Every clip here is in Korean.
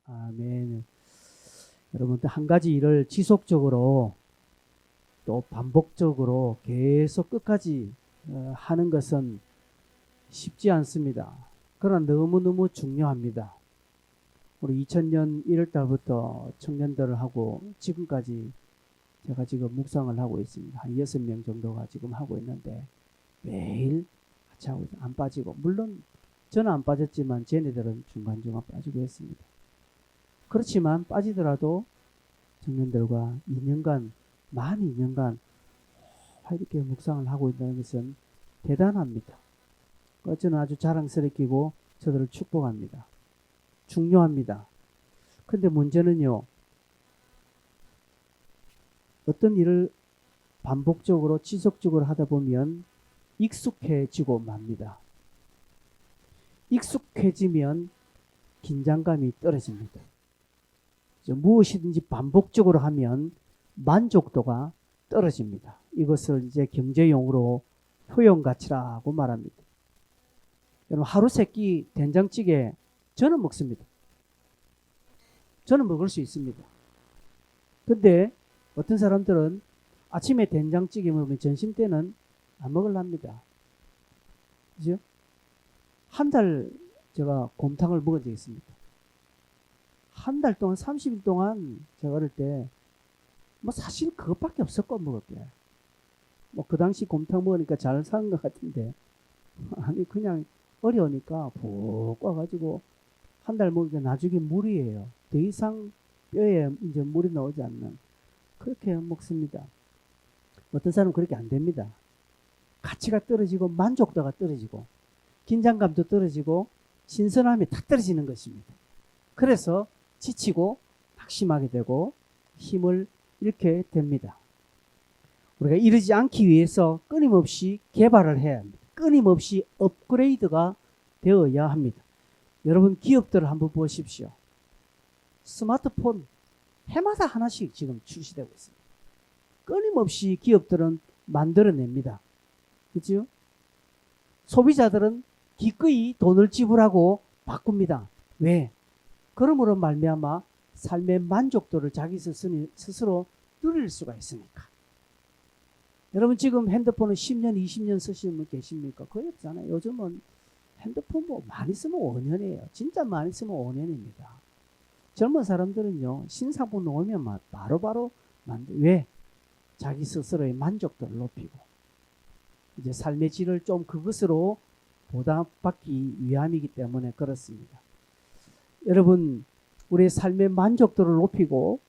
아멘. 여러분, 한 가지 일을 지속적으로 또 반복적으로 계속 끝까지 하는 것은 쉽지 않습니다. 그러나 너무너무 중요합니다. 우리 2000년 1월 달부터 청년들을 하고 지금까지 제가 지금 묵상을 하고 있습니다. 한 6명 정도가 지금 하고 있는데 매일 같이 하고 있어요. 안 빠지고. 물론 저는 안 빠졌지만 쟤네들은 중간중간 빠지고 했습니다. 그렇지만 빠지더라도 청년들과 2년간, 만 2년간 이렇게 묵상을 하고 있다는 것은 대단합니다. 저는 아주 자랑스럽고 저들을 축복합니다. 중요합니다. 근데 문제는요, 어떤 일을 반복적으로 지속적으로 하다 보면 익숙해지고 맙니다. 익숙해지면 긴장감이 떨어집니다. 무엇이든지 반복적으로 하면 만족도가 떨어집니다. 이것을 이제 경제용어로 효용가치라고 말합니다. 여러분, 하루 세 끼 된장찌개 저는 먹습니다. 저는 먹을 수 있습니다. 근데 어떤 사람들은 아침에 된장찌개 먹으면 점심 때는 안 먹으랍니다. 그죠? 한 달 제가 곰탕을 먹은 적이 있습니다. 한 달 동안 30일 동안 제가 어릴 때 뭐 사실 그것밖에 없었고 먹을 게. 뭐 그 당시 곰탕 먹으니까 잘 사는 것 같은데 아니 그냥 어려우니까 푹 와가지고 한 달 먹으니까 나중에 물이에요. 더 이상 뼈에 이제 물이 나오지 않는 그렇게 먹습니다. 어떤 사람은 그렇게 안 됩니다. 가치가 떨어지고 만족도가 떨어지고 긴장감도 떨어지고 신선함이 다 떨어지는 것입니다. 그래서 지치고 낙심하게 되고 힘을 잃게 됩니다. 우리가 이러지 않기 위해서 끊임없이 개발을 해야 합니다. 끊임없이 업그레이드가 되어야 합니다. 여러분, 기업들을 한번 보십시오. 스마트폰 해마다 하나씩 지금 출시되고 있습니다. 끊임없이 기업들은 만들어냅니다. 그렇죠? 소비자들은 기꺼이 돈을 지불하고 바꿉니다. 왜? 그러므로 말미암아 삶의 만족도를 자기 스스로 누릴 수가 있으니까. 여러분, 지금 핸드폰을 10년, 20년 쓰시는 분 계십니까? 거의 없잖아요. 요즘은 핸드폰 뭐 많이 쓰면 5년이에요. 진짜 많이 쓰면 5년입니다. 젊은 사람들은요, 신상품 나오면 바로바로 왜? 자기 스스로의 만족도를 높이고 이제 삶의 질을 좀 그것으로 보답받기 위함이기 때문에 그렇습니다. 여러분, 우리의 삶의 만족도를 높이고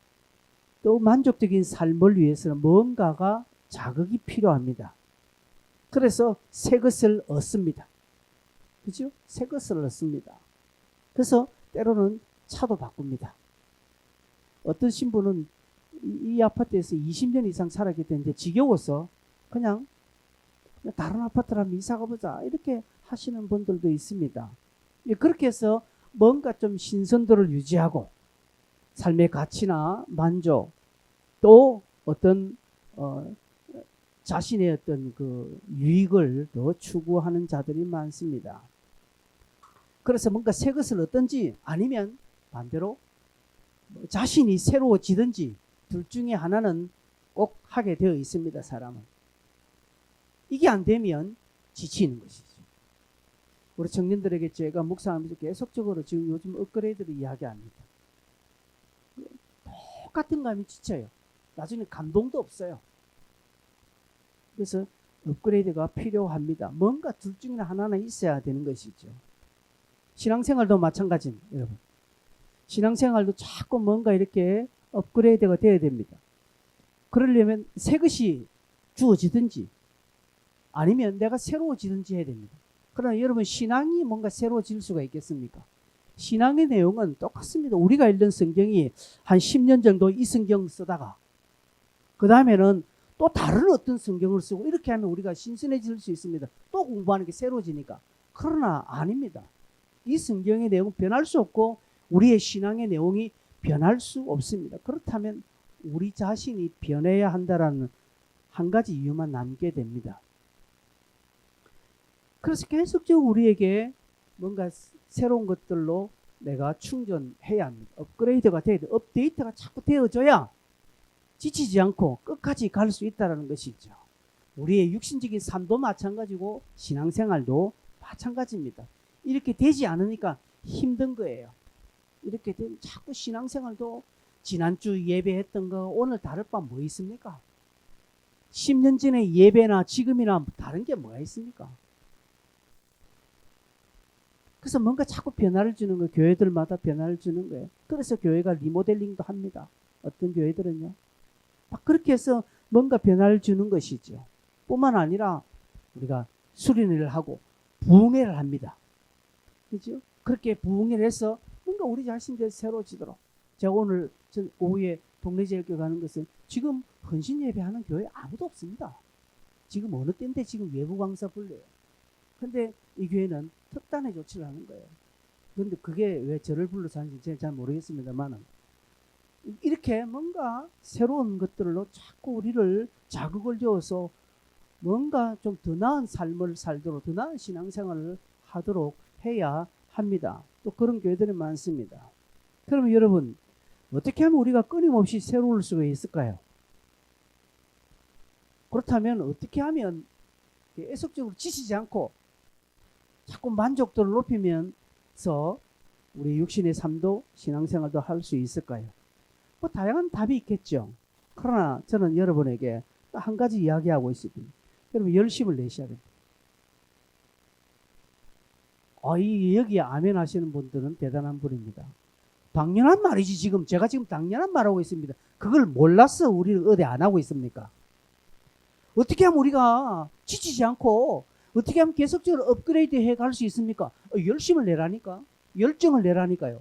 또 만족적인 삶을 위해서는 뭔가가 자극이 필요합니다. 그래서 새 것을 얻습니다. 그죠? 새 것을 얻습니다. 그래서 때로는 차도 바꿉니다. 어떤 신부는 이 아파트에서 20년 이상 살았기 때문에 지겨워서 그냥 다른 아파트로 한번 이사 가보자 이렇게 하시는 분들도 있습니다. 그렇게 해서 뭔가 좀 신선도를 유지하고 삶의 가치나 만족 또 어떤 자신의 어떤 그 유익을 더 추구하는 자들이 많습니다. 그래서 뭔가 새 것을 얻든지 아니면 반대로 자신이 새로워지든지 둘 중에 하나는 꼭 하게 되어 있습니다. 사람은. 이게 안 되면 지치는 것이죠. 우리 청년들에게 제가 묵상하면서 계속적으로 지금 요즘 업그레이드를 이야기합니다. 똑같은 감이 지쳐요. 나중에 감동도 없어요. 그래서 업그레이드가 필요합니다. 뭔가 둘 중에 하나는 있어야 되는 것이죠. 신앙생활도 마찬가지입니다. 여러분. 신앙생활도 자꾸 뭔가 이렇게 업그레이드가 돼야 됩니다. 그러려면 새 것이 주어지든지 아니면 내가 새로워지든지 해야 됩니다. 그러나 여러분, 신앙이 뭔가 새로워질 수가 있겠습니까? 신앙의 내용은 똑같습니다. 우리가 읽는 성경이 한 10년 정도 이 성경 쓰다가 그 다음에는 또 다른 어떤 성경을 쓰고 이렇게 하면 우리가 신선해질 수 있습니다. 또 공부하는 게 새로워지니까. 그러나 아닙니다. 이 성경의 내용은 변할 수 없고 우리의 신앙의 내용이 변할 수 없습니다. 그렇다면 우리 자신이 변해야 한다는 한 가지 이유만 남게 됩니다. 그래서 계속적으로 우리에게 뭔가 새로운 것들로 내가 충전해야 합니다. 업그레이드가 돼야 돼. 업데이트가 자꾸 되어져야 지치지 않고 끝까지 갈 수 있다는 것이죠. 우리의 육신적인 삶도 마찬가지고 신앙생활도 마찬가지입니다. 이렇게 되지 않으니까 힘든 거예요. 이렇게 되면 자꾸 신앙생활도 지난주 예배했던 거 오늘 다를 바 뭐 있습니까? 10년 전의 예배나 지금이나 다른 게 뭐가 있습니까? 그래서 뭔가 자꾸 변화를 주는 거예요. 교회들마다 변화를 주는 거예요. 그래서 교회가 리모델링도 합니다. 어떤 교회들은요. 막 그렇게 해서 뭔가 변화를 주는 것이죠. 뿐만 아니라 우리가 수련회를 하고 부흥회를 합니다. 그죠? 그렇게 부흥회를 해서 뭔가 우리 자신들 새로워지도록. 제가 오늘 오후에 동네제일교회 가는 것은 지금 헌신 예배하는 교회 아무도 없습니다. 지금 어느 때인데 지금 외부 강사 불러요. 근데 이 교회는 특단의 조치를 하는 거예요. 그런데 그게 왜 저를 불러서 하는지 제가 잘 모르겠습니다만은 이렇게 뭔가 새로운 것들로 자꾸 우리를 자극을 줘서 뭔가 좀 더 나은 삶을 살도록 더 나은 신앙생활을 하도록 해야 합니다. 또 그런 교회들이 많습니다. 그러면 여러분 어떻게 하면 우리가 끊임없이 새로울 수가 있을까요? 그렇다면 어떻게 하면 애석적으로 지치지 않고 자꾸 만족도를 높이면서 우리 육신의 삶도 신앙생활도 할 수 있을까요? 뭐 다양한 답이 있겠죠. 그러나 저는 여러분에게 딱 한 가지 이야기하고 있습니다. 여러분 열심을 내셔야 됩니다. 여기에 아멘 하시는 분들은 대단한 분입니다. 당연한 말이지. 제가 지금 당연한 말하고 있습니다. 그걸 몰라서 우리는 어디 안 하고 있습니까? 어떻게 하면 우리가 지치지 않고 어떻게 하면 계속적으로 업그레이드 해 갈 수 있습니까? 열심을 내라니까. 열정을 내라니까요.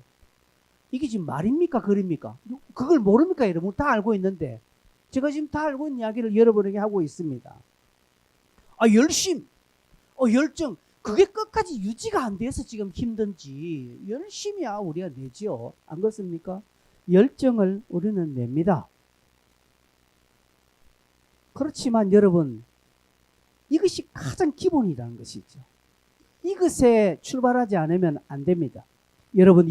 이게 지금 말입니까? 글입니까? 그걸 모릅니까? 여러분 다 알고 있는데 제가 지금 다 알고 있는 이야기를 여러분에게 하고 있습니다. 열정. 그게 끝까지 유지가 안 돼서 지금 힘든지 열심이야 우리가 내죠. 안 그렇습니까? 열정을 우리는 냅니다. 그렇지만 여러분 이것이 가장 기본이라는 것이죠. 이것에 출발하지 않으면 안 됩니다. 여러분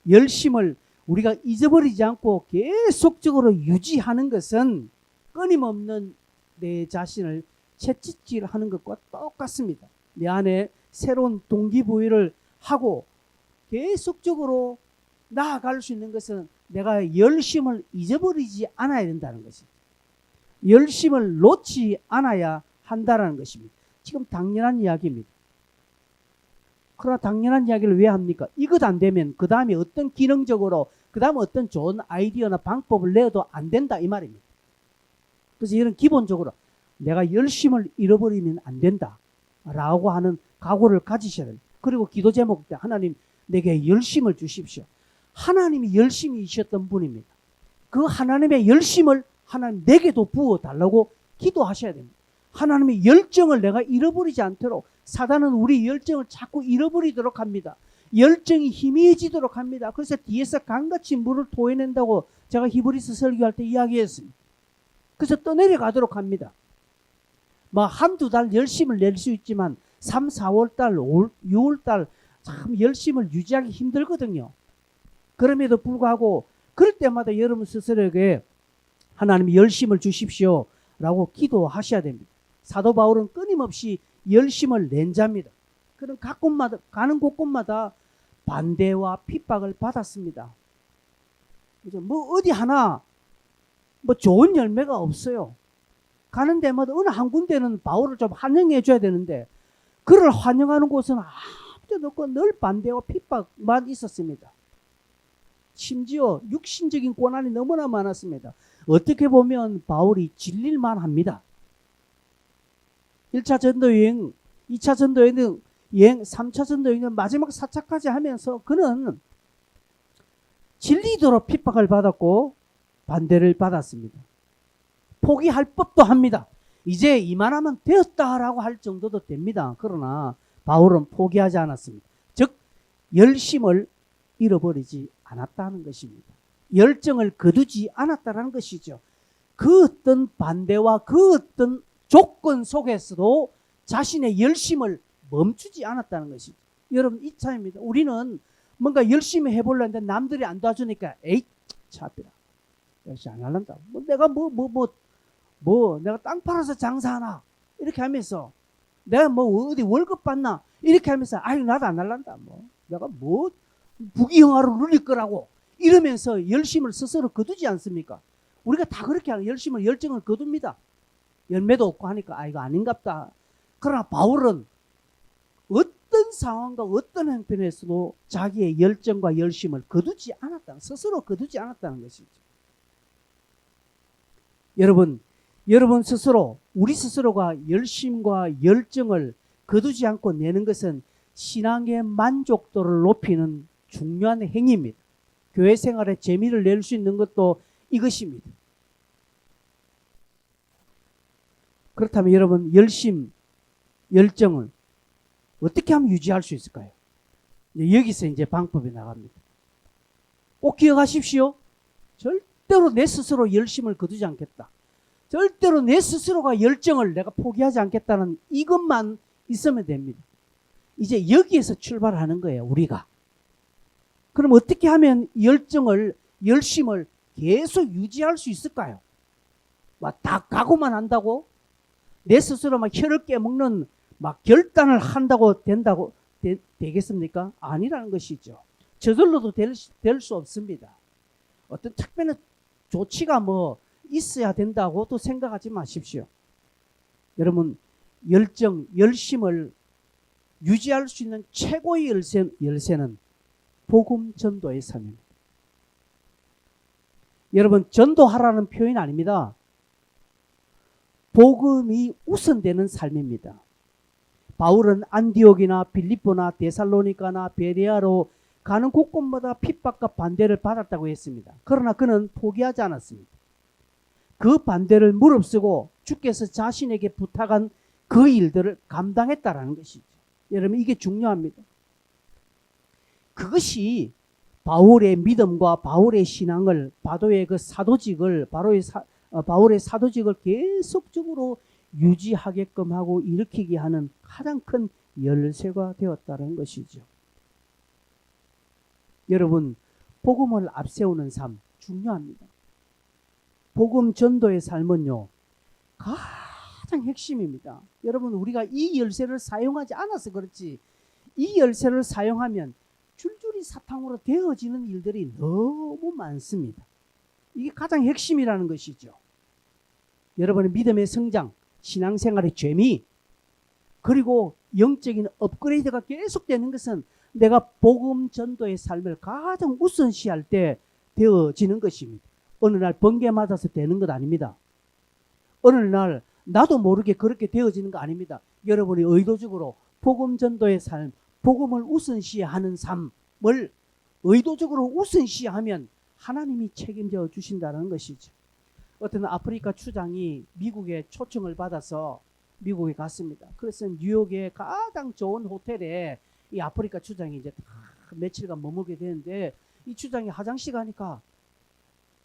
열심을 우리가 잊어버리지 않고 계속적으로 유지하는 것은 끊임없는 내 자신을 채찍질하는 것과 똑같습니다. 내 안에 새로운 동기부여를 하고 계속적으로 나아갈 수 있는 것은 내가 열심을 잊어버리지 않아야 된다는 것입니다. 열심을 놓지 않아야 한다는 것입니다. 지금 당연한 이야기입니다. 그러나 당연한 이야기를 왜 합니까? 이것 안 되면 그 다음에 어떤 기능적으로 그 다음에 어떤 좋은 아이디어나 방법을 내어도 안 된다 이 말입니다. 그래서 이런 기본적으로 내가 열심을 잃어버리면 안 된다 라고 하는 각오를 가지셔야 됩니다. 그리고 기도 제목 때 하나님 내게 열심을 주십시오. 하나님이 열심이셨던 분입니다. 그 하나님의 열심을 하나님 내게도 부어달라고 기도하셔야 됩니다. 하나님의 열정을 내가 잃어버리지 않도록 사단은 우리 열정을 자꾸 잃어버리도록 합니다. 열정이 희미해지도록 합니다. 그래서 뒤에서 강같이 물을 토해낸다고 제가 히브리서 설교할 때 이야기했습니다. 그래서 떠내려가도록 합니다. 한두 달 열심을 낼 수 있지만 3, 4월 달, 6월 달 참 열심을 유지하기 힘들거든요. 그럼에도 불구하고 그럴 때마다 여러분 스스로에게 하나님이 열심을 주십시오 라고 기도하셔야 됩니다. 사도 바울은 끊임없이 열심을 낸 자입니다. 그런 각 곳마다 가는 곳곳마다 반대와 핍박을 받았습니다. 그죠? 어디 하나 좋은 열매가 없어요. 가는 데마다 어느 한 군데는 바울을 좀 환영해 줘야 되는데 그를 환영하는 곳은 아무데도 없고 늘 반대와 핍박만 있었습니다. 심지어 육신적인 고난이 너무나 많았습니다. 어떻게 보면 바울이 질릴만 합니다. 1차 전도여행, 2차 전도여행, 3차 전도여행 마지막 4차까지 하면서 그는 질리도록 핍박을 받았고 반대를 받았습니다. 포기할 법도 합니다. 이제 이만하면 되었다라고 할 정도도 됩니다. 그러나 바울은 포기하지 않았습니다. 즉 열심을 잃어버리지 않았다는 것입니다. 열정을 거두지 않았다는 것이죠. 그 어떤 반대와 그 어떤 조건 속에서도 자신의 열심을 멈추지 않았다는 것입니다. 여러분 이 차입니다. 우리는 뭔가 열심히 해보려는데 남들이 안 도와주니까 에이 차비라 역시 안 할란다. 뭐 내가 내가 땅 팔아서 장사하나 이렇게 하면서 내가 뭐 어디 월급 받나 이렇게 하면서 아유 나도 안 할란다. 뭐 내가 뭐 부귀영화로 누릴 거라고 이러면서 열심을 스스로 거두지 않습니까? 우리가 다 그렇게 하는 열심을 열정을 거둡니다. 열매도 없고 하니까 아 이거 아닌갑다. 그러나 바울은 어떤 상황과 어떤 형편에서도 자기의 열정과 열심을 거두지 않았다. 스스로 거두지 않았다는 것이죠. 여러분 스스로 우리 스스로가 열심과 열정을 거두지 않고 내는 것은 신앙의 만족도를 높이는 중요한 행위입니다. 교회 생활에 재미를 낼 수 있는 것도 이것입니다. 그렇다면 여러분 열심, 열정을 어떻게 하면 유지할 수 있을까요? 여기서 이제 방법이 나갑니다. 꼭 기억하십시오. 절대로 내 스스로 열심을 거두지 않겠다. 절대로 내 스스로가 열정을 내가 포기하지 않겠다는 이것만 있으면 됩니다. 이제 여기에서 출발하는 거예요, 우리가. 그럼 어떻게 하면 열심을 계속 유지할 수 있을까요? 막 다 각오만 한다고? 내 스스로 막 혀를 깨먹는 막 결단을 한다고 되겠습니까? 아니라는 것이죠. 저절로도 될 수 없습니다. 어떤 특별한 조치가 뭐 있어야 된다고 또 생각하지 마십시오. 여러분, 열심을 유지할 수 있는 최고의 열쇠는 복음 전도의 삶입니다. 여러분, 전도하라는 표현 아닙니다. 복음이 우선되는 삶입니다. 바울은 안디옥이나 빌립보나 데살로니가나 베레아로 가는 곳곳마다 핍박과 반대를 받았다고 했습니다. 그러나 그는 포기하지 않았습니다. 그 반대를 무릅쓰고 주께서 자신에게 부탁한 그 일들을 감당했다라는 것이죠. 여러분 이게 중요합니다. 그것이 바울의 믿음과 바울의 신앙을 바울의 사도직을 계속적으로 유지하게끔 하고 일으키게 하는 가장 큰 열쇠가 되었다는 것이죠. 여러분 복음을 앞세우는 삶 중요합니다. 복음 전도의 삶은요 가장 핵심입니다. 여러분 우리가 이 열쇠를 사용하지 않아서 그렇지 이 열쇠를 사용하면 줄줄이 사탕으로 되어지는 일들이 너무 많습니다. 이게 가장 핵심이라는 것이죠. 여러분의 믿음의 성장, 신앙생활의 재미, 그리고 영적인 업그레이드가 계속되는 것은 내가 복음 전도의 삶을 가장 우선시할 때 되어지는 것입니다. 어느 날 번개 맞아서 되는 것 아닙니다. 어느 날 나도 모르게 그렇게 되어지는 거 아닙니다. 여러분이 의도적으로 복음 전도의 삶, 복음을 우선시하는 삶을 의도적으로 우선시하면 하나님이 책임져 주신다는 것이죠. 어떤 아프리카 추장이 미국에 초청을 받아서 미국에 갔습니다. 그래서 뉴욕의 가장 좋은 호텔에 이 아프리카 추장이 이제 며칠간 머물게 되는데 이 추장이 화장실 가니까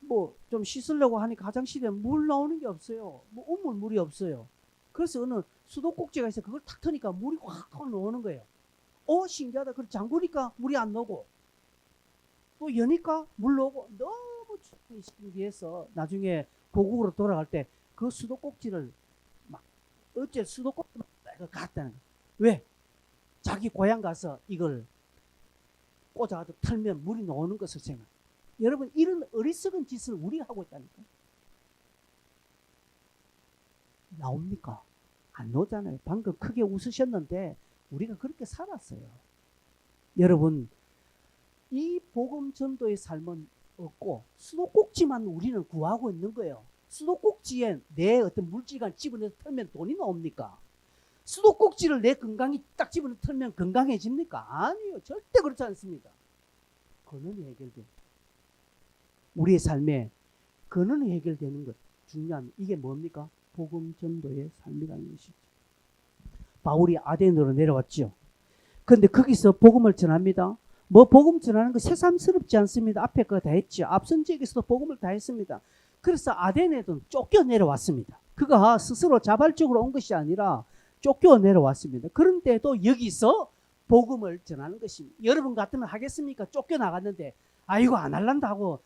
뭐 좀 씻으려고 하니까 화장실에 물 나오는 게 없어요. 뭐 우물물이 없어요. 그래서 어느 수도꼭지가 있어 그걸 탁 트니까 물이 확 나오는 거예요. 신기하다. 그걸 잠그니까 물이 안 나오고 또 여니까 물 나오고 너무 신기해서 나중에 고국으로 돌아갈 때 그 수도꼭지를 막 어째 수도꼭지를 갔다는 거예요. 왜? 자기 고향 가서 이걸 꽂아가지고 틀면 물이 나오는 것을 생각. 여러분 이런 어리석은 짓을 우리가 하고 있다니까. 나옵니까? 안 나오잖아요. 방금 크게 웃으셨는데 우리가 그렇게 살았어요. 여러분 이 복음 전도의 삶은 없고 수도꼭지만 우리는 구하고 있는 거예요. 수도꼭지에 내 어떤 물질을 집어내서 털면 돈이 나옵니까? 수도꼭지를 내 건강이 딱 집어내서 털면 건강해집니까? 아니요. 절대 그렇지 않습니다. 근원이 해결돼요. 우리의 삶에 근원이 해결되는 것 중요합니다. 이게 뭡니까? 복음 전도의 삶이라는 것이죠. 바울이 아덴으로 내려왔죠. 그런데 거기서 복음을 전합니다. 뭐 복음 전하는 거 새삼스럽지 않습니다. 앞에 거 다 했죠. 앞선 지역에서도 복음을 다 했습니다. 그래서 아덴에도 쫓겨 내려왔습니다. 그가 스스로 자발적으로 온 것이 아니라 쫓겨 내려왔습니다. 그런데도 여기서 복음을 전하는 것입니다. 여러분 같으면 하겠습니까? 쫓겨나갔는데 아이고 안 할란다고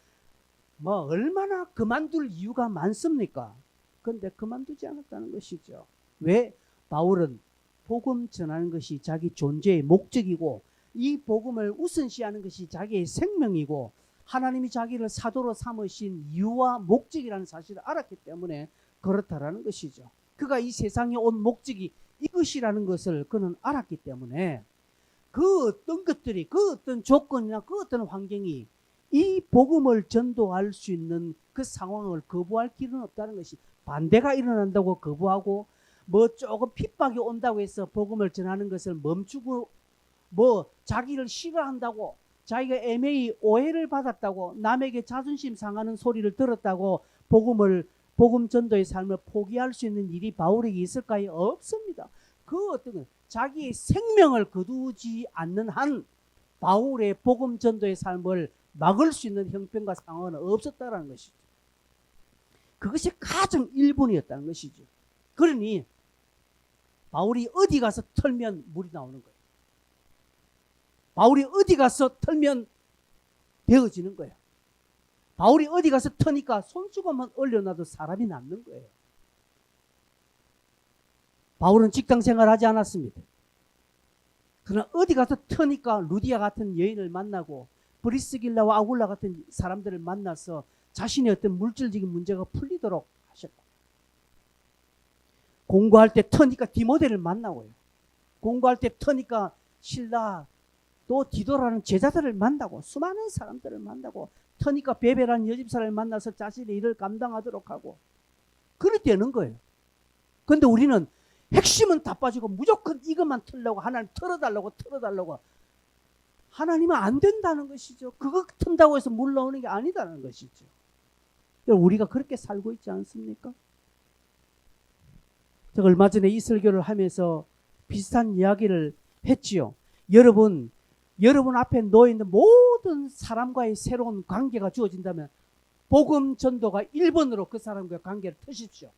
뭐 얼마나 그만둘 이유가 많습니까? 그런데 그만두지 않았다는 것이죠. 왜? 바울은 복음 전하는 것이 자기 존재의 목적이고 이 복음을 우선시하는 것이 자기의 생명이고 하나님이 자기를 사도로 삼으신 이유와 목적이라는 사실을 알았기 때문에 그렇다라는 것이죠. 그가 이 세상에 온 목적이 이것이라는 것을 그는 알았기 때문에 그 어떤 것들이, 그 어떤 조건이나 그 어떤 환경이 이 복음을 전도할 수 있는 그 상황을 거부할 길은 없다는 것이, 반대가 일어난다고 거부하고 뭐 조금 핍박이 온다고 해서 복음을 전하는 것을 멈추고 뭐 자기를 싫어한다고, 자기가 애매히 오해를 받았다고, 남에게 자존심 상하는 소리를 들었다고 복음 전도의 삶을 포기할 수 있는 일이 바울에게 있을까요? 없습니다. 그 어떤 자기의 생명을 거두지 않는 한 바울의 복음 전도의 삶을 막을 수 있는 형편과 상황은 없었다라는 것이죠. 그것이 가장 일본이었다는 것이죠. 그러니 바울이 어디 가서 털면 물이 나오는 거예요. 바울이 어디 가서 털면 되어지는 거예요. 바울이 어디 가서 터니까 손수건만 올려놔도 사람이 낫는 거예요. 바울은 직장 생활하지 않았습니다. 그러나 어디 가서 터니까 루디아 같은 여인을 만나고 브리스길라와 아굴라 같은 사람들을 만나서 자신의 어떤 물질적인 문제가 풀리도록 하셨다. 공부할 때 터니까 디모데를 만나고요. 공부할 때 터니까 신라 또 디도라는 제자들을 만나고 수많은 사람들을 만나고 터니까 베베라는 여집사를 만나서 자신의 일을 감당하도록 하고 그렇게 되는 거예요. 그런데 우리는 핵심은 다 빠지고 무조건 이것만 틀려고 하나님 틀어달라고 하나님은 안 된다는 것이죠. 그거 튼다고 해서 물 나오는 게 아니다는 것이죠. 우리가 그렇게 살고 있지 않습니까? 제가 얼마 전에 이 설교를 하면서 비슷한 이야기를 했지요. 여러분 앞에 놓여있는 모든 사람과의 새로운 관계가 주어진다면 복음 전도가 1번으로 그 사람과의 관계를 트십시오.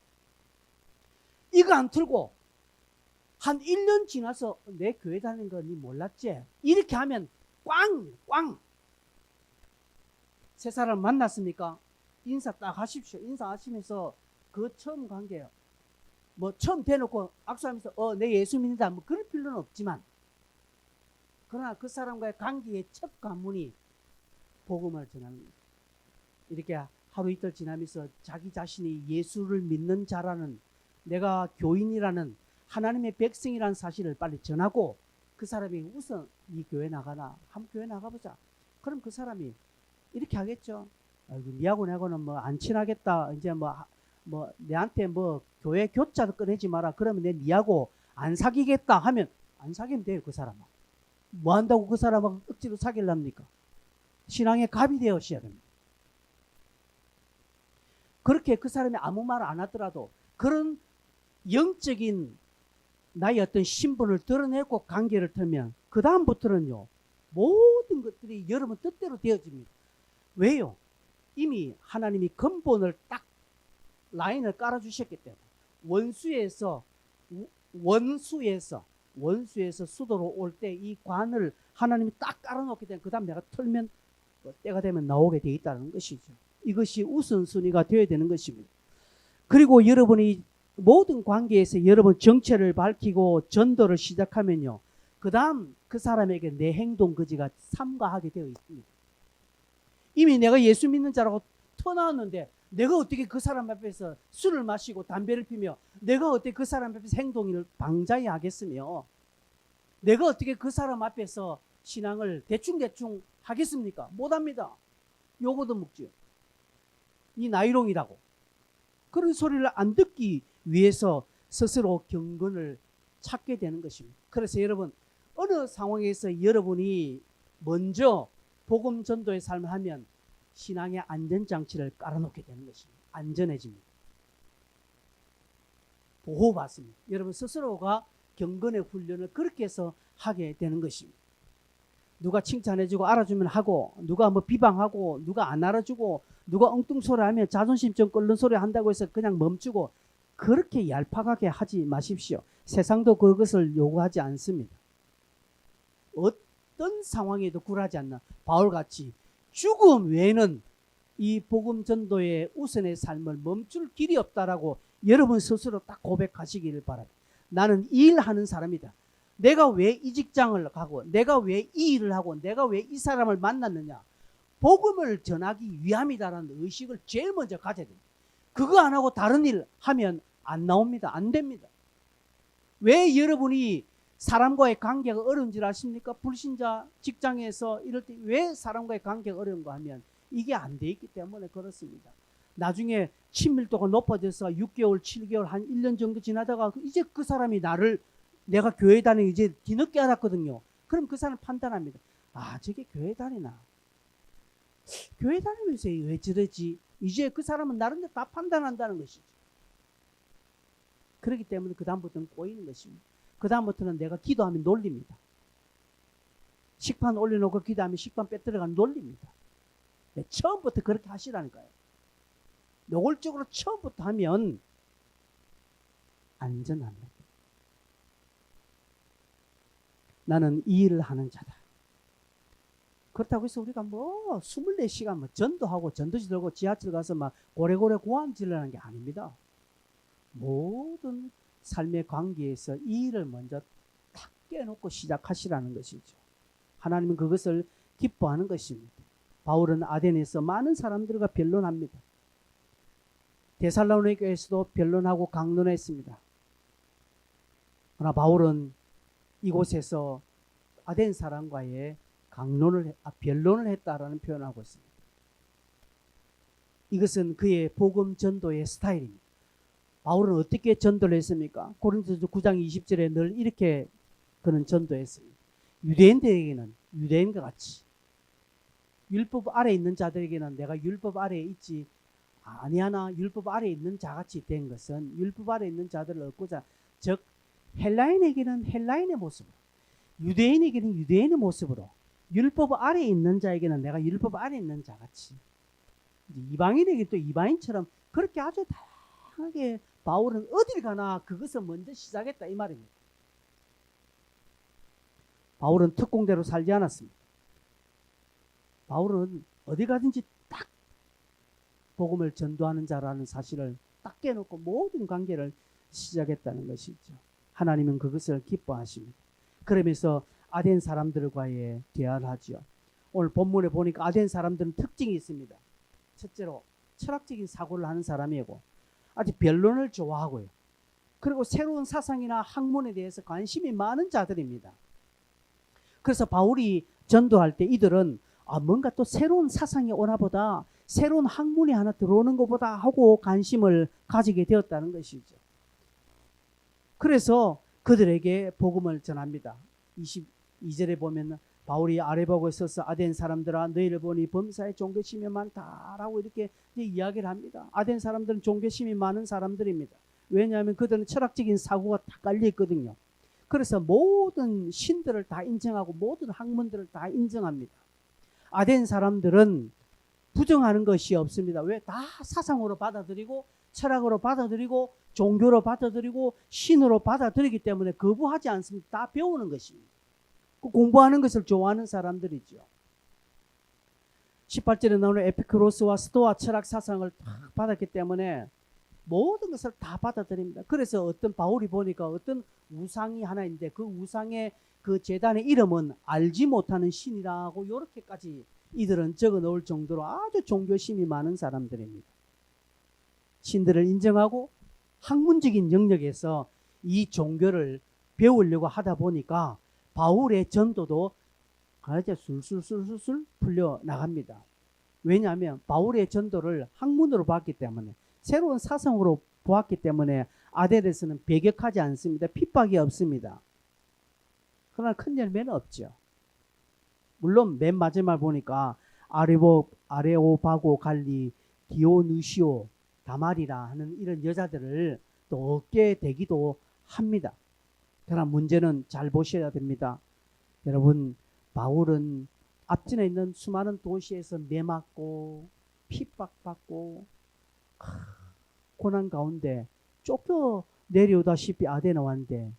이거 안 틀고 한 1년 지나서 내 교회 다니는 거 니 몰랐지? 이렇게 하면 꽝! 새 사람 만났습니까? 인사 딱 하십시오. 인사하시면서 그 처음 관계요. 뭐 처음 대놓고 악수하면서 내 예수 믿는다 뭐 그럴 필요는 없지만 그러나 그 사람과의 관계의 첫 관문이 복음을 전하는 거예요. 이렇게 하루 이틀 지나면서 자기 자신이 예수를 믿는 자라는, 내가 교인이라는, 하나님의 백성이라는 사실을 빨리 전하고 그 사람이 우선 이 교회 나가나? 한번 교회 나가보자. 그럼 그 사람이 이렇게 하겠죠. 아이고, 니하고는 뭐 안 친하겠다. 이제 뭐 내한테 뭐 교회 교자도 꺼내지 마라. 그러면 내 니하고 안 사귀겠다 하면 안 사귀면 돼요. 그 사람은. 뭐 한다고 그 사람하고 억지로 사귀랍니까? 신앙의 갑이 되어셔야 됩니다. 그렇게 그 사람이 아무 말 안 하더라도 그런 영적인 나의 어떤 신분을 드러내고 관계를 틀면 그 다음부터는요 모든 것들이 여러분 뜻대로 되어집니다. 왜요? 이미 하나님이 근본을 딱 라인을 깔아주셨기 때문에 원수에서 수도로 올 때 이 관을 하나님이 딱 깔아놓게 되면 그 다음 내가 털면 때가 되면 나오게 돼 있다는 것이죠. 이것이 우선순위가 되어야 되는 것입니다. 그리고 여러분이 모든 관계에서 여러분 정체를 밝히고 전도를 시작하면요 그 다음 그 사람에게 내 행동 거지가 삼가하게 되어 있습니다. 이미 내가 예수 믿는 자라고 터나왔는데 내가 어떻게 그 사람 앞에서 술을 마시고 담배를 피며 내가 어떻게 그 사람 앞에서 행동을 방자히 하겠으며 내가 어떻게 그 사람 앞에서 신앙을 대충 하겠습니까? 못합니다. 요거도 묵지요. 이 나이롱이라고. 그런 소리를 안 듣기 위해서 스스로 경건을 찾게 되는 것입니다. 그래서 여러분 어느 상황에서 여러분이 먼저 복음 전도의 삶을 하면 신앙의 안전장치를 깔아놓게 되는 것입니다. 안전해집니다. 보호받습니다. 여러분 스스로가 경건의 훈련을 그렇게 해서 하게 되는 것입니다. 누가 칭찬해주고 알아주면 하고 누가 뭐 비방하고 누가 안 알아주고 누가 엉뚱 소리 하면 자존심 좀 끓는 소리 한다고 해서 그냥 멈추고 그렇게 얄팍하게 하지 마십시오. 세상도 그것을 요구하지 않습니다. 어떤 상황에도 굴하지 않는 바울같이 죽음 외에는 이 복음 전도의 우선의 삶을 멈출 길이 없다라고 여러분 스스로 딱 고백하시기를 바랍니다. 나는 이 일하는 사람이다. 내가 왜 이 직장을 가고 내가 왜 이 일을 하고 내가 왜 이 사람을 만났느냐. 복음을 전하기 위함이다라는 의식을 제일 먼저 가져야 됩니다. 그거 안 하고 다른 일 하면 안 나옵니다. 안 됩니다. 왜 여러분이 사람과의 관계가 어려운 줄 아십니까? 불신자 직장에서 이럴 때 왜 사람과의 관계가 어려운가 하면 이게 안 돼 있기 때문에 그렇습니다. 나중에 친밀도가 높아져서 6개월, 7개월, 한 1년 정도 지나다가 이제 그 사람이 내가 교회 다니는 이제 뒤늦게 알았거든요. 그럼 그 사람 판단합니다. 아, 저게 교회 다니나? 교회 다니면서 왜 저러지? 이제 그 사람은 나름대로 다 판단한다는 것이죠. 그렇기 때문에 그 다음부터는 꼬이는 것입니다. 그 다음부터는 내가 기도하면 놀립니다. 식판 올려놓고 기도하면 식판 빼뜨려가는 놀립니다. 네, 처음부터 그렇게 하시라니까요. 노골적으로 처음부터 하면 안전합니다. 나는 이 일을 하는 자다. 그렇다고 해서 우리가 24시간 전도하고 전도지 들고 지하철 가서 고래고래 고함질을 하는 게 아닙니다. 모든 삶의 관계에서 이 일을 먼저 탁 깨놓고 시작하시라는 것이죠. 하나님은 그것을 기뻐하는 것입니다. 바울은 아덴에서 많은 사람들과 변론합니다. 데살로니가에서도 변론하고 강론했습니다. 그러나 바울은 이곳에서 아덴 사람과의 변론을 했다라는 표현을 하고 있습니다. 이것은 그의 복음 전도의 스타일입니다. 바울은 어떻게 전도를 했습니까? 고린도서 9장 20절에 늘 이렇게 그는 전도했습니다. 유대인들에게는 유대인과 같이, 율법 아래에 있는 자들에게는 내가 율법 아래에 있지 아니하나 율법 아래에 있는 자같이 된 것은 율법 아래에 있는 자들을 얻고자, 즉 헬라인에게는 헬라인의 모습으로, 유대인에게는 유대인의 모습으로, 율법 아래에 있는 자에게는 내가 율법 아래에 있는 자같이, 이방인에게 또 이방인처럼 그렇게 아주 다양하게 바울은 어딜 가나 그것을 먼저 시작했다 이 말입니다. 바울은 특공대로 살지 않았습니다. 바울은 어디 가든지 딱 복음을 전도하는 자라는 사실을 딱 깨놓고 모든 관계를 시작했다는 것이죠. 하나님은 그것을 기뻐하십니다. 그러면서 아덴 사람들과의 대화를 하죠. 오늘 본문에 보니까 아덴 사람들은 특징이 있습니다. 첫째로 철학적인 사고를 하는 사람이고 아주 변론을 좋아하고요. 그리고 새로운 사상이나 학문에 대해서 관심이 많은 자들입니다. 그래서 바울이 전도할 때 이들은 뭔가 또 새로운 사상이 오나 보다, 새로운 학문이 하나 들어오는 것보다 하고 관심을 가지게 되었다는 것이죠. 그래서 그들에게 복음을 전합니다. 22절에 보면 바울이 아레바고에 서서 아덴 사람들아 너희를 보니 범사에 종교심이 많다라고 이렇게 이야기를 합니다. 아덴 사람들은 종교심이 많은 사람들입니다. 왜냐하면 그들은 철학적인 사고가 다 깔려 있거든요. 그래서 모든 신들을 다 인정하고 모든 학문들을 다 인정합니다. 아덴 사람들은 부정하는 것이 없습니다. 왜? 다 사상으로 받아들이고 철학으로 받아들이고 종교로 받아들이고 신으로 받아들이기 때문에 거부하지 않습니다. 다 배우는 것입니다. 공부하는 것을 좋아하는 사람들이죠. 18절에 나오는 에피쿠로스와 스토아 철학 사상을 다 받았기 때문에 모든 것을 다 받아들입니다. 그래서 어떤 바울이 보니까 어떤 우상이 하나 있는데 그 우상의 그 제단의 이름은 알지 못하는 신이라고 이렇게까지 이들은 적어 놓을 정도로 아주 종교심이 많은 사람들입니다. 신들을 인정하고 학문적인 영역에서 이 종교를 배우려고 하다 보니까 바울의 전도도 아주 술술술술 풀려 나갑니다. 왜냐하면 바울의 전도를 학문으로 봤기 때문에, 새로운 사상으로 보았기 때문에 아덴에서는 배격하지 않습니다. 핍박이 없습니다. 그러나 큰 열매는 없죠. 물론 맨 마지막 보니까 아레오바고 갈리 디오누시오 다말이라 하는 이런 여자들을 또 얻게 되기도 합니다. 그러나 문제는 잘 보셔야 됩니다. 여러분, 바울은 앞전에 있는 수많은 도시에서 매맞고 핍박받고 고난 가운데 쫓겨 내려오다시피 아덴에 왔는데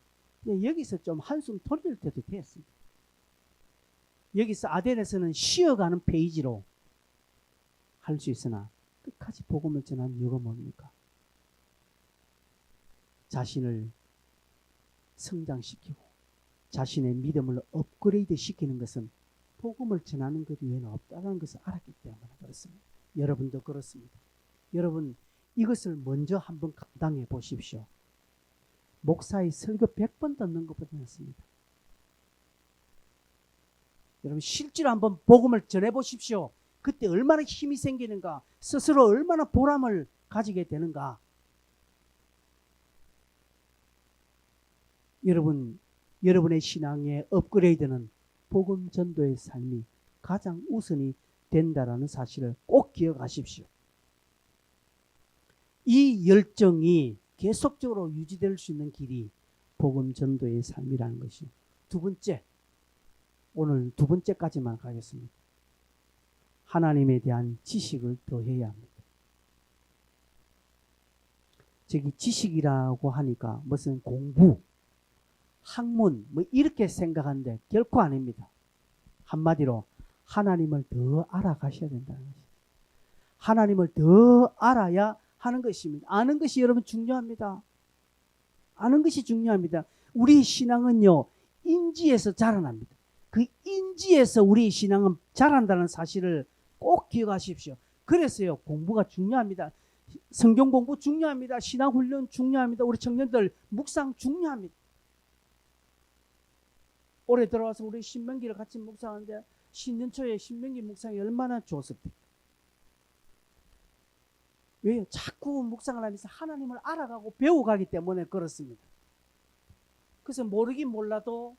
여기서 좀 한숨 돌릴 때도 됐습니다. 여기서 아덴에서는 쉬어가는 페이지로 할 수 있으나 끝까지 복음을 전한 이유가 뭡니까? 자신을 성장시키고 자신의 믿음을 업그레이드 시키는 것은 복음을 전하는 것 외에는 없다는 것을 알았기 때문에 그렇습니다. 여러분도 그렇습니다. 여러분 이것을 먼저 한번 감당해 보십시오. 목사의 설교 100번 듣는 것보다 낫습니다. 여러분 실제로 한번 복음을 전해 보십시오. 그때 얼마나 힘이 생기는가, 스스로 얼마나 보람을 가지게 되는가. 여러분의 신앙의 업그레이드는 복음 전도의 삶이 가장 우선이 된다라는 사실을 꼭 기억하십시오. 이 열정이 계속적으로 유지될 수 있는 길이 복음 전도의 삶이라는 것이 두 번째, 오늘 두 번째까지만 가겠습니다. 하나님에 대한 지식을 더해야 합니다. 저기 지식이라고 하니까 무슨 공부, 학문 뭐 이렇게 생각하는데 결코 아닙니다. 한마디로 하나님을 더 알아가셔야 된다는 것입니다. 하나님을 더 알아야 하는 것입니다. 아는 것이 여러분 중요합니다. 아는 것이 중요합니다. 우리 신앙은요 인지에서 자라납니다. 그 인지에서 우리 신앙은 자란다는 사실을 꼭 기억하십시오. 그래서요 공부가 중요합니다. 성경 공부 중요합니다. 신앙훈련 중요합니다. 우리 청년들 묵상 중요합니다. 올해 들어와서 우리 신명기를 같이 묵상하는데 신년 초에 신명기 묵상이 얼마나 좋습니까? 왜요? 자꾸 묵상을 하면서 하나님을 알아가고 배워가기 때문에 그렇습니다. 그래서 모르긴 몰라도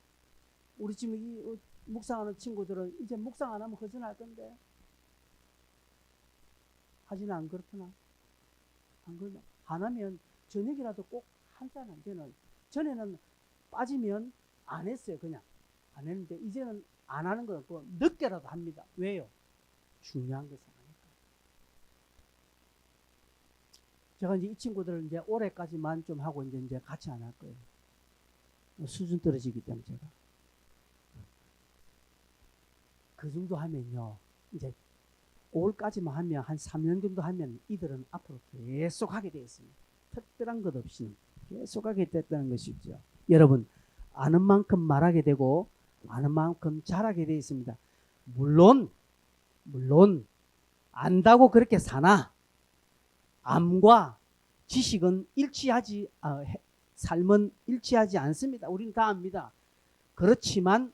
우리 지금 이 묵상하는 친구들은 이제 묵상 안 하면 허전할 건데 하지는 안 그렇구나. 안 그러나 안 하면 저녁이라도 꼭 한 잔 안 되는. 전에는 빠지면 안 했어요. 그냥 안 했는데 이제는 안 하는 거 없고 늦게라도 합니다. 왜요? 중요한 것을 하니까. 제가 이제 이 친구들을 이제 올해까지만 좀 하고 이제 같이 안 할 거예요. 수준 떨어지기 때문에 제가. 그 정도 하면요. 이제 5월까지만 하면 한 3년 정도 하면 이들은 앞으로 계속 하게 되어 있습니다. 특별한 것 없이 계속 하게 됐다는 것이죠. 여러분 아는 만큼 말하게 되고 아는 만큼 잘하게 되어 있습니다. 물론 안다고 그렇게 사나 암과 지식은 삶은 일치하지 않습니다. 우리는 다 압니다. 그렇지만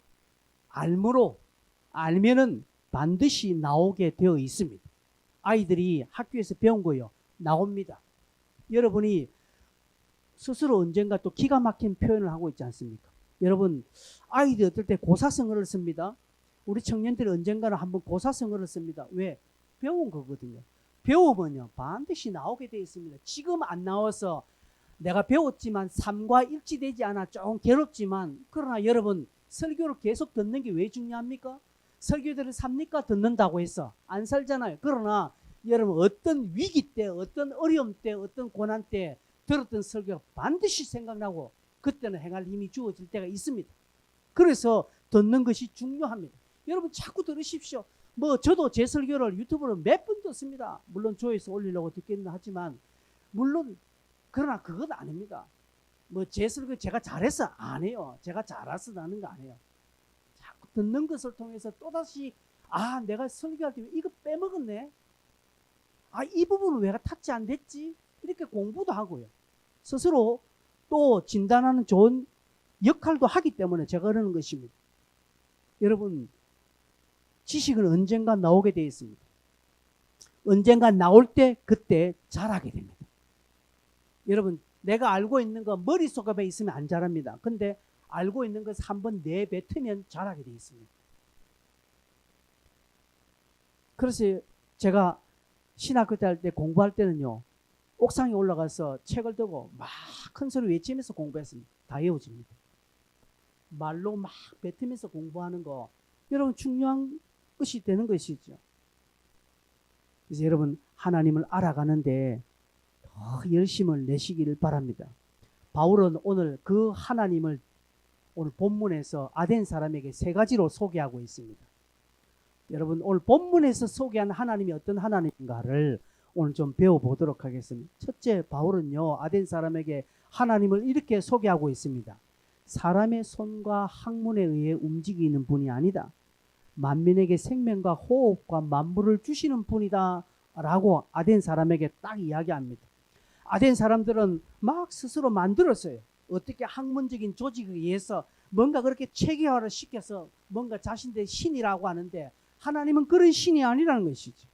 알면은 반드시 나오게 되어 있습니다. 아이들이 학교에서 배운 거요. 나옵니다. 여러분이 스스로 언젠가 또 기가 막힌 표현을 하고 있지 않습니까? 여러분 아이들이 어떨 때 고사성어를 씁니다. 우리 청년들이 언젠가는 한번 고사성어를 씁니다. 왜? 배운 거거든요. 배우면요 반드시 나오게 되어 있습니다. 지금 안 나와서 내가 배웠지만 삶과 일치되지 않아 좀 괴롭지만 그러나 여러분 설교를 계속 듣는 게 왜 중요합니까? 설교들을 삽니까? 듣는다고 해서 안 살잖아요. 그러나 여러분 어떤 위기 때 어떤 어려움 때 어떤 고난 때 들었던 설교가 반드시 생각나고 그때는 행할 힘이 주어질 때가 있습니다. 그래서 듣는 것이 중요합니다. 여러분 자꾸 들으십시오. 저도 제 설교를 유튜브로 몇 번 듣습니다. 물론 조회수 올리려고 듣기는 하지만 물론 그러나 그건 아닙니다. 제 설교 제가 잘해서 안 해요. 제가 잘해서 나는 거 아니에요. 자꾸 듣는 것을 통해서 또다시 내가 설교할 때 이거 빼먹었네. 이 부분은 왜 탑재 안 됐지? 이렇게 공부도 하고요. 스스로 또 진단하는 좋은 역할도 하기 때문에 제가 그러는 것입니다. 여러분 지식은 언젠가 나오게 되어 있습니다. 언젠가 나올 때 그때 잘하게 됩니다. 여러분 내가 알고 있는 거 머릿속에 있으면 안 잘합니다. 근데 알고 있는 것을 한번 내뱉으면 잘하게 되어 있습니다. 그래서 제가 신학교 때 할 때 공부할 때는요. 옥상에 올라가서 책을 들고 막 큰 소리 외치면서 공부했습니다. 다 외워집니다. 말로 막 뱉으면서 공부하는 거 여러분 중요한 것이 되는 것이죠. 그래서 여러분 하나님을 알아가는데 더 열심을 내시기를 바랍니다. 바울은 오늘 그 하나님을 오늘 본문에서 아덴 사람에게 세 가지로 소개하고 있습니다. 여러분 오늘 본문에서 소개한 하나님이 어떤 하나님인가를 오늘 좀 배워보도록 하겠습니다. 첫째, 바울은요 아덴 사람에게 하나님을 이렇게 소개하고 있습니다. 사람의 손과 학문에 의해 움직이는 분이 아니다. 만민에게 생명과 호흡과 만물을 주시는 분이다 라고 아덴 사람에게 딱 이야기합니다. 아덴 사람들은 막 스스로 만들었어요. 어떻게 학문적인 조직에 의해서 뭔가 그렇게 체계화를 시켜서 뭔가 자신들의 신이라고 하는데, 하나님은 그런 신이 아니라는 것이죠.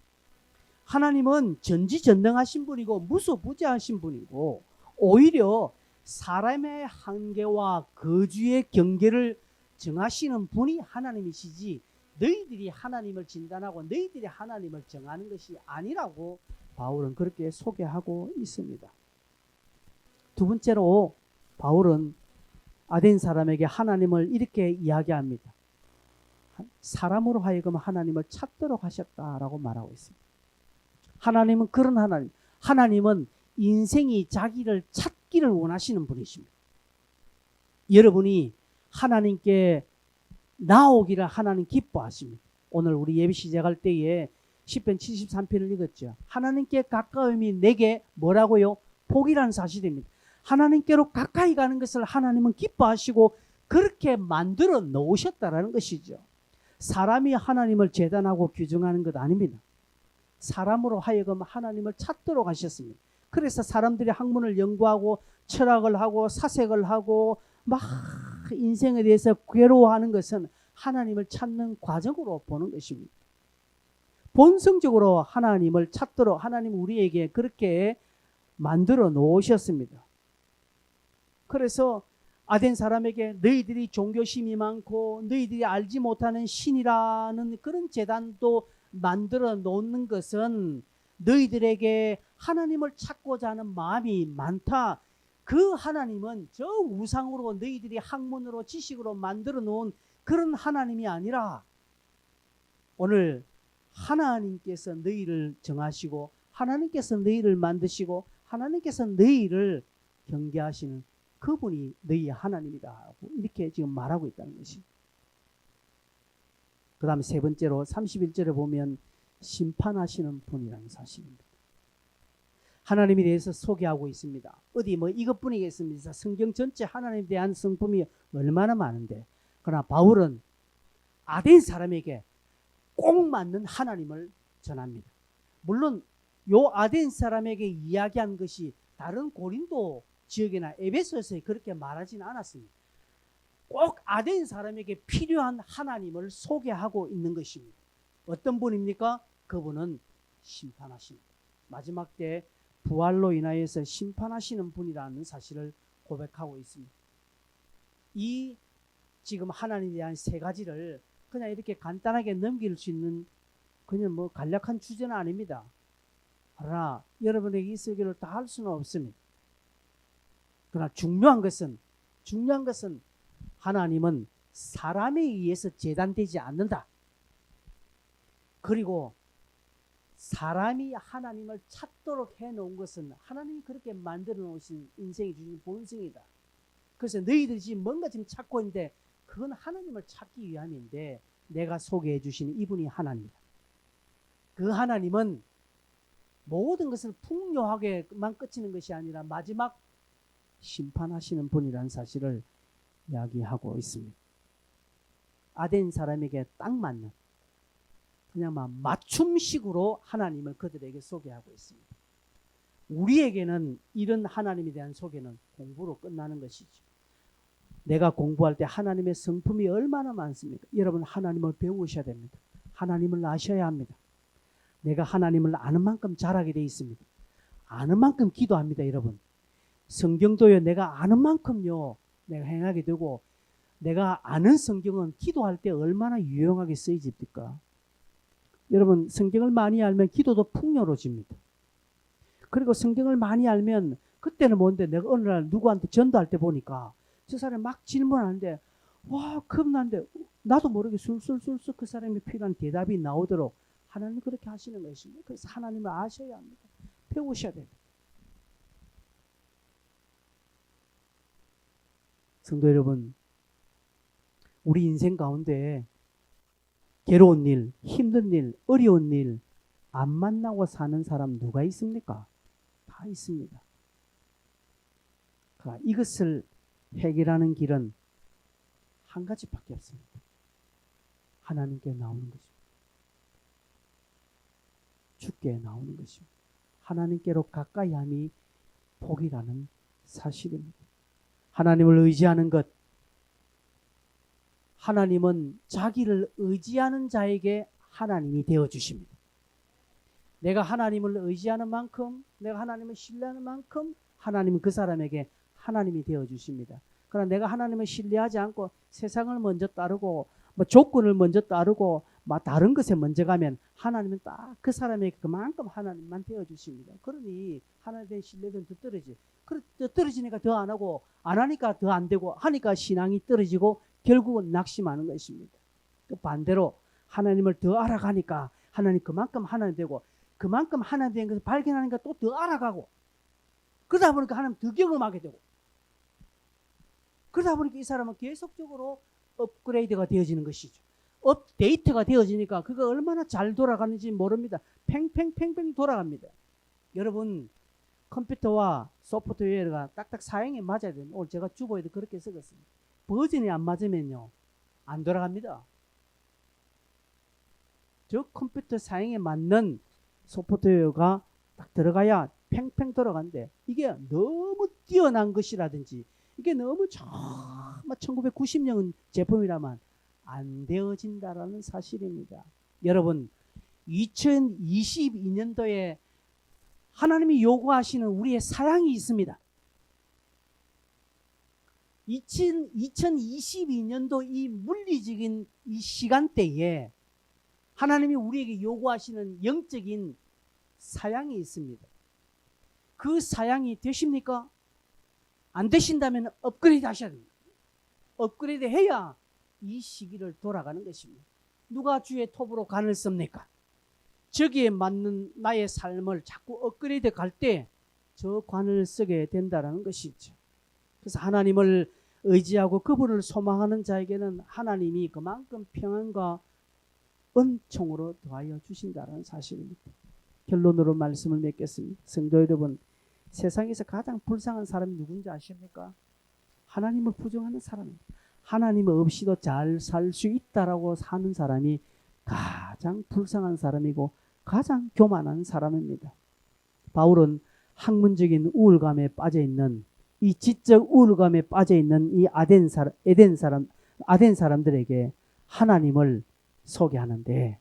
하나님은 전지전능하신 분이고 무소부재하신 분이고, 오히려 사람의 한계와 거주의 경계를 정하시는 분이 하나님이시지, 너희들이 하나님을 진단하고 너희들이 하나님을 정하는 것이 아니라고 바울은 그렇게 소개하고 있습니다. 두 번째로 바울은 아덴 사람에게 하나님을 이렇게 이야기합니다. 사람으로 하여금 하나님을 찾도록 하셨다라고 말하고 있습니다. 하나님은 그런 하나님, 하나님은 인생이 자기를 찾기를 원하시는 분이십니다. 여러분이 하나님께 나오기를 하나님 기뻐하십니다. 오늘 우리 예배 시작할 때에 시편 73편을 읽었죠. 하나님께 가까움이 내게 뭐라고요? 복이라는 사실입니다. 하나님께로 가까이 가는 것을 하나님은 기뻐하시고 그렇게 만들어 놓으셨다라는 것이죠. 사람이 하나님을 재단하고 규정하는 것 아닙니다. 사람으로 하여금 하나님을 찾도록 하셨습니다. 그래서 사람들이 학문을 연구하고 철학을 하고 사색을 하고 막 인생에 대해서 괴로워하는 것은 하나님을 찾는 과정으로 보는 것입니다. 본성적으로 하나님을 찾도록 하나님 우리에게 그렇게 만들어 놓으셨습니다. 그래서 아덴 사람에게 너희들이 종교심이 많고 너희들이 알지 못하는 신이라는 그런 재단도 만들어 놓는 것은 너희들에게 하나님을 찾고자 하는 마음이 많다. 그 하나님은 저 우상으로 너희들이 학문으로 지식으로 만들어 놓은 그런 하나님이 아니라 오늘 하나님께서 너희를 정하시고 하나님께서 너희를 만드시고 하나님께서 너희를 경계하시는 그분이 너희의 하나님이다. 이렇게 지금 말하고 있다는 것이. 그 다음에 세 번째로 31절에 보면 심판하시는 분이라는 사실입니다. 하나님에 대해서 소개하고 있습니다. 어디 뭐 이것뿐이겠습니까? 성경 전체 하나님에 대한 성품이 얼마나 많은데, 그러나 바울은 아덴 사람에게 꼭 맞는 하나님을 전합니다. 물론 요 아덴 사람에게 이야기한 것이 다른 고린도 지역이나 에베소에서 그렇게 말하지는 않았습니다. 꼭 아덴 사람에게 필요한 하나님을 소개하고 있는 것입니다. 어떤 분입니까? 그분은 심판하십니다. 마지막 때 부활로 인하여서 심판하시는 분이라는 사실을 고백하고 있습니다. 이 지금 하나님에 대한 세 가지를 그냥 이렇게 간단하게 넘길 수 있는 그냥 뭐 간략한 주제는 아닙니다. 그러나 여러분에게 이 설교를 다 할 수는 없습니다. 그러나 중요한 것은 하나님은 사람에 의해서 재단되지 않는다. 그리고 사람이 하나님을 찾도록 해놓은 것은 하나님이 그렇게 만들어 놓으신 인생이 주신 본성이다. 그래서 너희들이 지금 뭔가 지금 찾고 있는데 그건 하나님을 찾기 위함인데, 내가 소개해 주신 이분이 하나님이다. 그 하나님은 모든 것을 풍요하게만 끝이는 것이 아니라 마지막 심판하시는 분이라는 사실을 이야기하고 있습니다. 아덴 사람에게 딱 맞는 그냥 막 맞춤식으로 하나님을 그들에게 소개하고 있습니다. 우리에게는 이런 하나님에 대한 소개는 공부로 끝나는 것이죠. 내가 공부할 때 하나님의 성품이 얼마나 많습니까? 여러분 하나님을 배우셔야 됩니다. 하나님을 아셔야 합니다. 내가 하나님을 아는 만큼 자라게 돼 있습니다. 아는 만큼 기도합니다. 여러분 성경도요 내가 아는 만큼요 내가 행하게 되고, 내가 아는 성경은 기도할 때 얼마나 유용하게 쓰여집니까? 여러분 성경을 많이 알면 기도도 풍요로워집니다. 그리고 성경을 많이 알면 그때는 뭔데 내가 어느 날 누구한테 전도할 때 보니까 저 사람이 막 질문하는데 와 겁난데 나도 모르게 술술술술 그 사람이 필요한 대답이 나오도록 하나님이 그렇게 하시는 것입니다. 그래서 하나님을 아셔야 합니다. 배우셔야 됩니다. 성도 여러분, 우리 인생 가운데 괴로운 일, 힘든 일, 어려운 일 안 만나고 사는 사람 누가 있습니까? 다 있습니다. 그러니까 이것을 해결하는 길은 한 가지밖에 없습니다. 하나님께 나오는 것입니다. 주께 나오는 것입니다. 하나님께로 가까이 함이 복이라는 사실입니다. 하나님을 의지하는 것, 하나님은 자기를 의지하는 자에게 하나님이 되어주십니다. 내가 하나님을 의지하는 만큼, 내가 하나님을 신뢰하는 만큼 하나님은 그 사람에게 하나님이 되어주십니다. 그러나 내가 하나님을 신뢰하지 않고 세상을 먼저 따르고 조건을 먼저 따르고 다른 것에 먼저 가면 하나님은 딱 그 사람에게 그만큼 하나님만 되어주십니다. 그러니 하나님에 대한 신뢰도는 더 떨어지죠. 떨어지니까 더 안 하고 안 하니까 더 안 되고 하니까 신앙이 떨어지고 결국은 낙심하는 것입니다. 또 반대로 하나님을 더 알아가니까 하나님 그만큼 하나님 되고 그만큼 하나님 된 것을 발견하니까 또 더 알아가고 그러다 보니까 하나님 더 경험하게 되고 그러다 보니까 이 사람은 계속적으로 업그레이드가 되어지는 것이죠. 업데이트가 되어지니까 그거 얼마나 잘 돌아가는지 모릅니다. 팽팽팽팽 돌아갑니다. 여러분 컴퓨터와 소프트웨어가 딱딱 사양에 맞아야 됩니다. 오늘 제가 주보에도 그렇게 쓰겠습니다. 버전이 안 맞으면요 안 돌아갑니다. 저 컴퓨터 사양에 맞는 소프트웨어가 딱 들어가야 팽팽 돌아가는데 이게 너무 뛰어난 것이라든지 이게 너무 정말 1990년 제품이라면 안 되어진다라는 사실입니다. 여러분 2022년도에 하나님이 요구하시는 우리의 사양이 있습니다. 2022년도 이 물리적인 이 시간대에 하나님이 우리에게 요구하시는 영적인 사양이 있습니다. 그 사양이 되십니까? 안 되신다면 업그레이드 하셔야 됩니다. 업그레이드 해야 이 시기를 돌아가는 것입니다. 누가 주의 톱으로 간을 씁니까? 저기에 맞는 나의 삶을 자꾸 업그레이드 갈 때 저 관을 쓰게 된다는 것이죠. 그래서 하나님을 의지하고 그분을 소망하는 자에게는 하나님이 그만큼 평안과 은총으로 더하여 주신다는 사실입니다. 결론으로 말씀을 맺겠습니다. 성도 여러분, 세상에서 가장 불쌍한 사람이 누군지 아십니까? 하나님을 부정하는 사람입니다. 하나님 없이도 잘 살 수 있다라고 사는 사람이 가장 불쌍한 사람이고 가장 교만한 사람입니다. 바울은 학문적인 우울감에 빠져 있는 이 지적 우울감에 빠져 있는 이 아덴 사람들에게 하나님을 소개하는데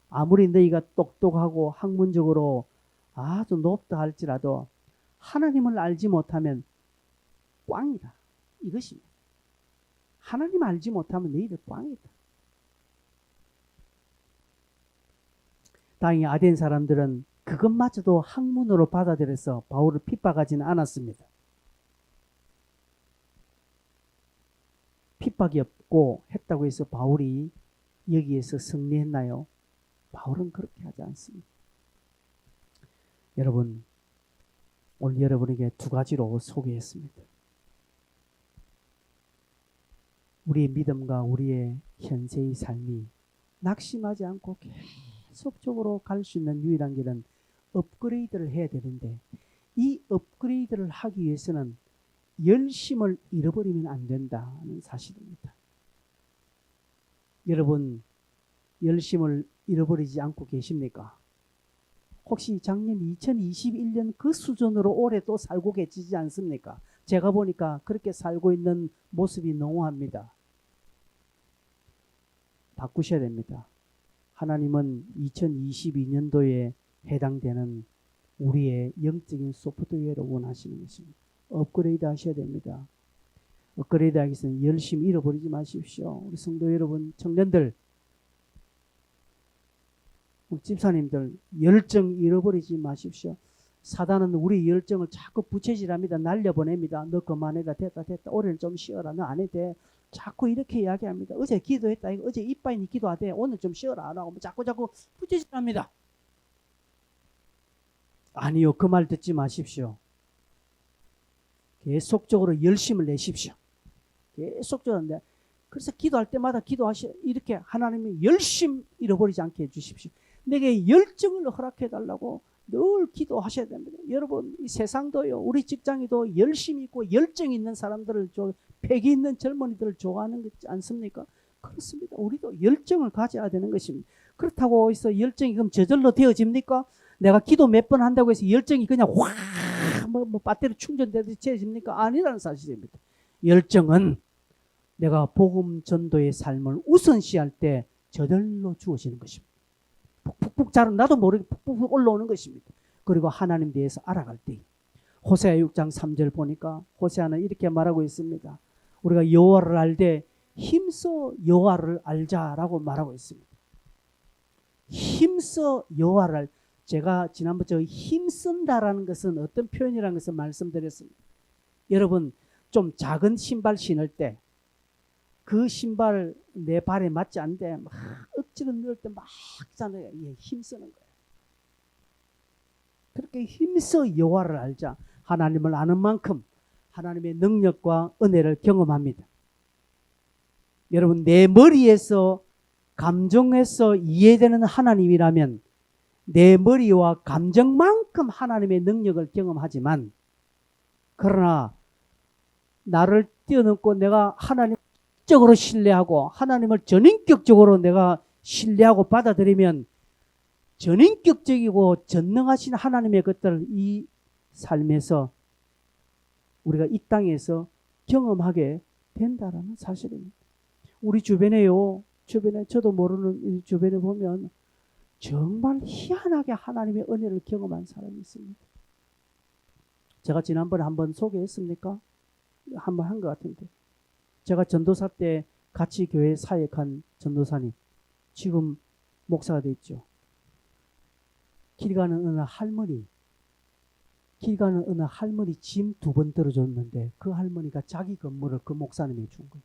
아무리 너희가 똑똑하고 학문적으로 아주 높다 할지라도 하나님을 알지 못하면 꽝이다. 이것입니다. 하나님 알지 못하면 너희들 꽝이다. 다행히 아덴 사람들은 그것마저도 학문으로 받아들여서 바울을 핍박하지는 않았습니다. 핍박이 없고 했다고 해서 바울이 여기에서 승리했나요? 바울은 그렇게 하지 않습니다. 여러분, 오늘 여러분에게 두 가지로 소개했습니다. 우리의 믿음과 우리의 현세의 삶이 낙심하지 않고 계속적으로 갈 수 있는 유일한 길은 업그레이드를 해야 되는데 이 업그레이드를 하기 위해서는 열심을 잃어버리면 안 된다는 사실입니다. 여러분, 열심을 잃어버리지 않고 계십니까? 혹시 작년 2021년 그 수준으로 올해 또 살고 계시지 않습니까? 제가 보니까 그렇게 살고 있는 모습이 농후합니다. 바꾸셔야 됩니다. 하나님은 2022년도에 해당되는 우리의 영적인 소프트웨어를 원하시는 것입니다. 업그레이드 하셔야 됩니다. 업그레이드 하기 위해서는 열심히 잃어버리지 마십시오. 우리 성도 여러분, 청년들, 우리 집사님들, 열정 잃어버리지 마십시오. 사단은 우리 열정을 자꾸 부채질합니다. 날려보냅니다. 너 그만해라. 됐다. 올해는 좀 쉬어라. 너 안 해도 돼. 자꾸 이렇게 이야기합니다. 어제 기도했다. 어제 이빠이니 기도하대. 오늘 좀 쉬어라. 안 하고 자꾸 부채질합니다. 아니요. 그 말 듣지 마십시오. 계속적으로 열심을 내십시오. 계속적으로 그래서 기도할 때마다 이렇게 하나님이 열심 잃어버리지 않게 해주십시오. 내게 열정을 허락해 달라고 늘 기도하셔야 됩니다. 여러분, 이 세상도요, 우리 직장에도 열심히 있고 열정 있는 사람들을, 패기 있는 젊은이들을 좋아하는 거지 않습니까? 그렇습니다. 우리도 열정을 가져야 되는 것입니다. 그렇다고 해서 열정이 그럼 저절로 되어집니까? 내가 기도 몇 번 한다고 해서 열정이 그냥 배터리 충전되듯이 되어집니까? 아니라는 사실입니다. 열정은 내가 복음 전도의 삶을 우선시할 때 저절로 주어지는 것입니다. 푹푹푹 자른, 나도 모르게 푹푹 올라오는 것입니다. 그리고 하나님 대해서 알아갈 때, 호세아 6장 3절 보니까 호세아는 이렇게 말하고 있습니다. 우리가 여호와를 알되 힘써 여호와를 알자라고 말하고 있습니다. 힘써 여호와를 제가 지난번에 힘쓴다라는 것은 어떤 표현이라는 것을 말씀드렸습니다. 여러분, 좀 작은 신발 신을 때 그 신발 내 발에 맞지 않는데 막 억지로 넣을 때 막 있잖아요. 힘쓰는 거예요. 그렇게 힘써 여호와를 알자. 하나님을 아는 만큼 하나님의 능력과 은혜를 경험합니다. 여러분, 내 머리에서 감정에서 이해되는 하나님이라면 내 머리와 감정만큼 하나님의 능력을 경험하지만, 그러나 나를 뛰어넘고 내가 하나님을 적으로 신뢰하고 하나님을 전인격적으로 내가 신뢰하고 받아들이면 전인격적이고 전능하신 하나님의 것들을 이 삶에서 우리가 이 땅에서 경험하게 된다라는 사실입니다. 우리 주변에 저도 모르는 주변에 보면 정말 희한하게 하나님의 은혜를 경험한 사람이 있습니다. 제가 지난번에 한번 소개했습니까? 한번 한 것 같은데, 제가 전도사 때 같이 교회 사역한 전도사님, 지금 목사가 됐죠. 길 가는 어느 할머니 짐 2번 들어줬는데 그 할머니가 자기 건물을 그 목사님이 준 거죠.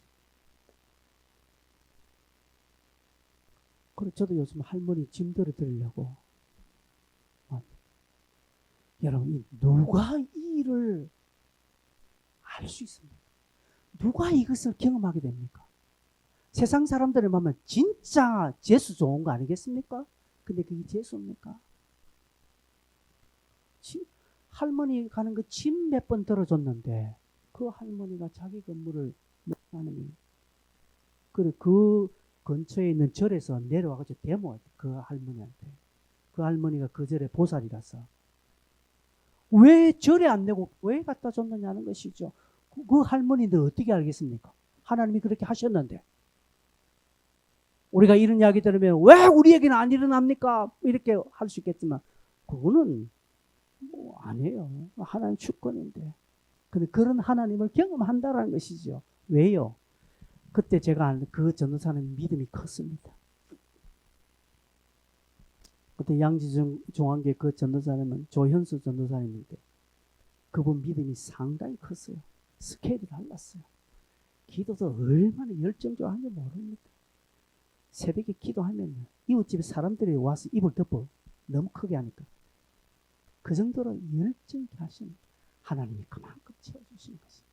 그래서 저도 요즘 할머니 짐 들어드리려고. 여러분, 누가 이 일을 알 수 있습니까? 누가 이것을 경험하게 됩니까? 세상 사람들을 보면 진짜 재수 좋은 거 아니겠습니까? 근데 그게 재수입니까? 할머니 가는 거 짐 몇 번 들어줬는데 그 할머니가 자기 건물을 하나님이, 그래 그 근처에 있는 절에서 내려와가지고 데모 그 할머니한테. 그 할머니가 그 절에 보살이라서 왜 절에 안 내고 왜 갖다 줬느냐는 것이죠. 그 할머니들 어떻게 알겠습니까? 하나님이 그렇게 하셨는데. 우리가 이런 이야기 들으면 왜 우리에게는 안 일어납니까? 이렇게 할 수 있겠지만 그거는 아니에요. 하나님 주권인데. 근데 그런 하나님을 경험한다라는 것이죠. 왜요? 그때 제가 아는 그 전도사는 믿음이 컸습니다. 그때 양지중 중앙교회 그 전도사님은 조현수 전도사님인데 그분 믿음이 상당히 컸어요. 스케일이 달랐어요. 기도도 얼마나 열정적으로 하는지 모릅니다. 새벽에 기도하면 이웃집 사람들이 와서 입을 덮어 너무 크게 하니까 그 정도로 열정있게 하시는 하나님이 그만큼 채워주시는 것입니다.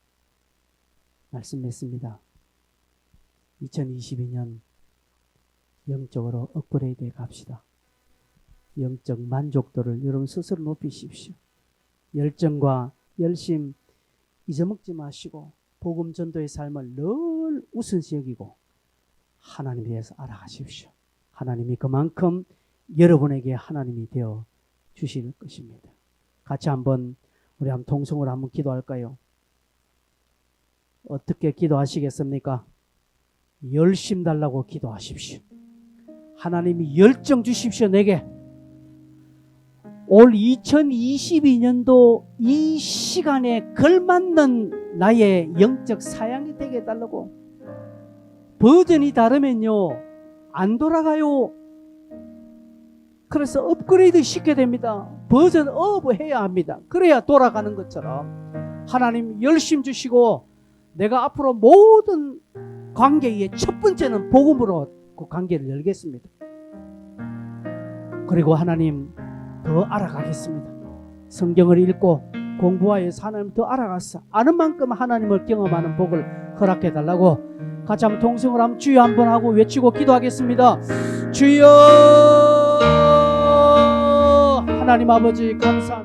말씀 맺습니다. 2022년 영적으로 업그레이드해 갑시다. 영적 만족도를 여러분 스스로 높이십시오. 열정과 열심 잊어먹지 마시고 복음 전도의 삶을 늘 우선시 여기고 하나님에 대해서 알아가십시오. 하나님이 그만큼 여러분에게 하나님이 되어 주실 것입니다. 같이 우리 한번 통성으로 한번 기도할까요? 어떻게 기도하시겠습니까? 열심 달라고 기도하십시오. 하나님이 열정 주십시오. 내게 올 2022년도 이 시간에 걸맞는 나의 영적 사양이 되게 해달라고. 버전이 다르면요 안 돌아가요. 그래서 업그레이드 시켜야 됩니다. 버전 업 해야 합니다. 그래야 돌아가는 것처럼 하나님 열심 주시고 내가 앞으로 모든 관계의 첫 번째는 복음으로 그 관계를 열겠습니다. 그리고 하나님 더 알아가겠습니다. 성경을 읽고 공부하여서 하나님 더 알아가서 아는 만큼 하나님을 경험하는 복을 허락해 달라고 같이 한번 통성을 한번 주여 한번 하고 외치고 기도하겠습니다. 주여, 하나님 아버지 감사합니다.